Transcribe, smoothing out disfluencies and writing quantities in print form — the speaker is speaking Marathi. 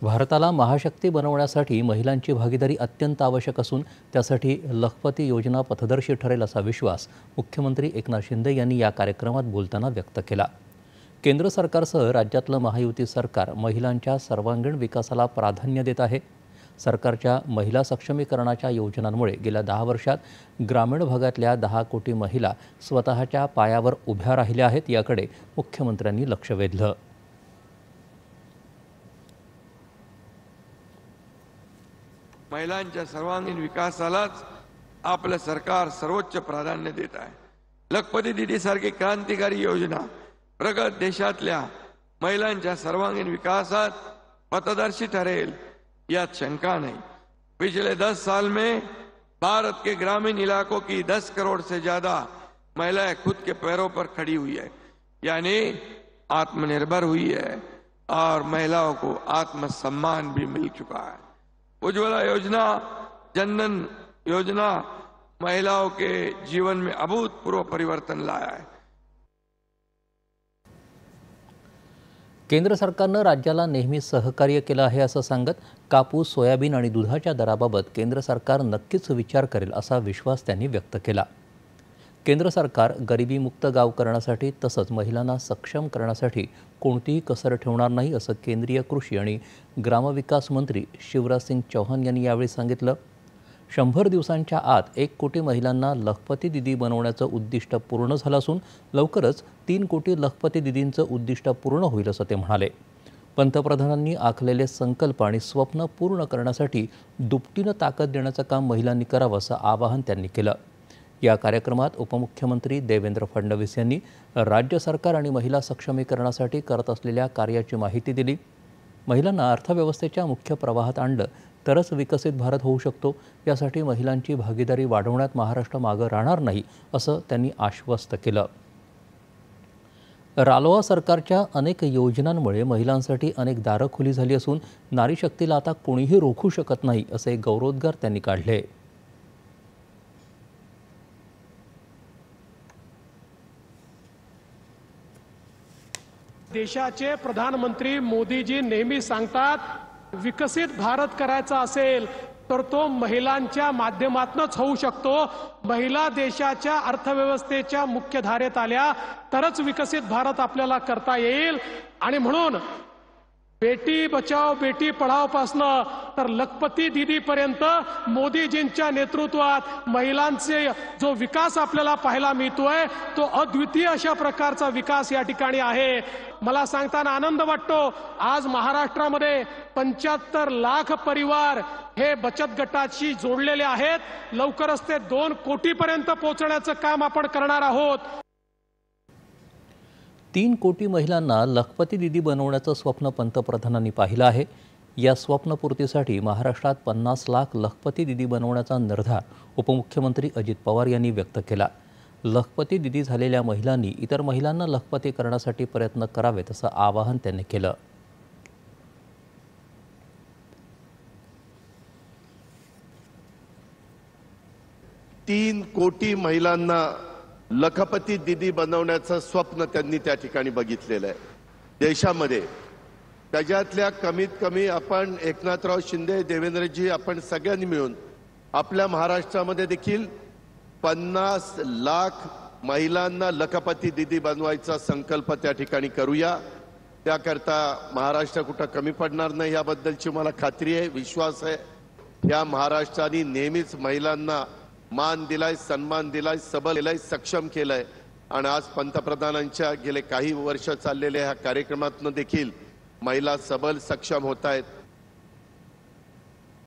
भारताला महाशक्ती बनवण्यासाठी महिलांची भागीदारी अत्यंत आवश्यक असून त्यासाठी लखपती योजना पथदर्शी ठरेल असा विश्वास मुख्यमंत्री एकनाथ शिंदे यांनी या कार्यक्रमात बोलताना व्यक्त केला। केंद्र सरकारसह राज्यातलं महायुती सरकार महिलांच्या सर्वांगीण विकासाला प्राधान्य देत आहे। सरकारच्या महिला सक्षमीकरणाच्या योजनांमुळे गेल्या 10 वर्षात ग्रामीण भागातल्या 10 कोटी महिला स्वतःच्या पायावर उभ्या राहिल्या आहेत, याकडे मुख्यमंत्र्यांनी लक्ष वेधलं। महिलांच्या सर्वांगीण विकासालाच आपलं सरकार सर्वोच्च प्राधान्य देत आहे। लखपती दीदी सारखी क्रांतिकारी योजना प्रगत देशातल्या महिलांच्या सर्वांगीण विकासात पथदर्शी ठरेल, यात शंका नहीं। पिछले 10 साल में भारत के ग्रामीण इलाकों की 10 करोड़ से ज्यादा महिलाएं खुद के पैरों पर खड़ी हुई है, यानी आत्मनिर्भर हुई है और महिलाओं को आत्मसम्मान भी मिल चुका है। उज्ज्वला योजना, जनधन योजना महिलाओं के जीवन में अभूतपूर्व परिवर्तन लाया है। केंद्र सरकारनं राज्याला नेहमी सहकार्य केलं आहे असं सांगत कापूस, सोयाबीन आणि दुधाच्या दराबाबत केंद्र सरकार नक्कीच विचार करेल असा विश्वास त्यांनी व्यक्त केला। केंद्र सरकार गरिबीमुक्त गाव करण्यासाठी तसंच महिलांना सक्षम करण्यासाठी कोणतीही कसर ठेवणार नाही असं केंद्रीय कृषी आणि ग्रामविकास मंत्री शिवराज सिंग चौहान यांनी यावेळी सांगितलं। 100 दिवसांच्या आत 1 कोटी महिलांना लखपती दीदी बनवण्याचं उद्दिष्ट पूर्ण झालं असून लवकरच 3 कोटी लखपती दीदींचं उद्दिष्ट पूर्ण होईल असं ते म्हणाले। पंतप्रधानांनी आखलेले संकल्प आणि स्वप्न पूर्ण करण्यासाठी दुपटीनं ताकद देण्याचं काम महिलांनी करावं असं आवाहन त्यांनी केलं। या कार्यक्रमात उपमुख्यमंत्री देवेंद्र फडणवीस यांनी राज्य सरकार आणि महिला सक्षमीकरणासाठी करत असलेल्या कार्याची माहिती दिली। महिलांना अर्थव्यवस्थेच्या मुख्य प्रवाहात आणलं तरच विकसित भारत होऊ शकतो, यासाठी महिलांची भागीदारी वाढवण्यात महाराष्ट्र मागं राहणार नाही असं त्यांनी आश्वस्त केलं। रालोआ सरकारच्या अनेक योजनांमुळे महिलांसाठी अनेक दारं खुली झाली असून नारी शक्तीला आता कोणीही रोखू शकत नाही असे गौरवोद्गार त्यांनी काढले। देशाचे प्रधानमंत्री मोदीजी नेहमी सांगतात, विकसित भारत करायचा असेल तर तो महिलांच्या माध्यमातूनच होऊ शकतो। महिला देशाच्या अर्थव्यवस्थेच्या मुख्य धारेत आल्या तरच विकसित भारत आपल्याला करता येईल। आणि म्हणून बेटी बचाओ बेटी पढाओ पासनं तर लखपती दीदी पर्यंत मोदीजींच्या नेतृत्वात महिलांचे जो विकास आपल्याला पाहायला मिळतोय तो अद्वितीय अशा प्रकारचा विकास या ठिकाणी आहे। मला सांगताना आनंद वाटतो, आज महाराष्ट्रामध्ये 75 लाख परिवार हे बचत गटाशी जोडलेले आहेत। लवकरच ते 2 कोटीपर्यंत पोहोचण्याचं काम आपण करणार आहोत। 3 कोटी महिलांना लखपती दीदी बनवण्याचं स्वप्न पंतप्रधानांनी पाहिलं आहे। या स्वप्नपूर्तीसाठी महाराष्ट्रात 50 लाख लखपती दीदी बनवण्याचा निर्धार उपमुख्यमंत्री अजित पवार यांनी व्यक्त केला। लखपती दीदी झालेल्या महिलांनी इतर महिलांना लखपती करण्यासाठी प्रयत्न करावेत असं आवाहन त्यांनी केलं। 3 कोटी महिलांना लखपती दीदी बनवण्याचं स्वप्न त्यांनी त्या ठिकाणी बघितलेलं आहे। देशामध्ये त्याच्यातल्या कमीत कमी आपण एकनाथराव शिंदे, देवेंद्रजी आपण सगळ्यांनी मिळून आपल्या महाराष्ट्रामध्ये देखील 50 लाख महिलांना लखपती दीदी बनवायचा संकल्प त्या ठिकाणी करूया। त्याकरता महाराष्ट्र कुठं कमी पडणार नाही याबद्दलची मला खात्री आहे, विश्वास आहे। या महाराष्ट्राने नेहमीच महिलांना मान दिलाय, सन्मान दिलाय, सबल केलाय, सक्षम केलाय। आणि आज पंतप्रधानांच्या गेले काही वर्ष चाललेल्या ह्या कार्यक्रमातून देखील महिला सबल सक्षम होत आहेत।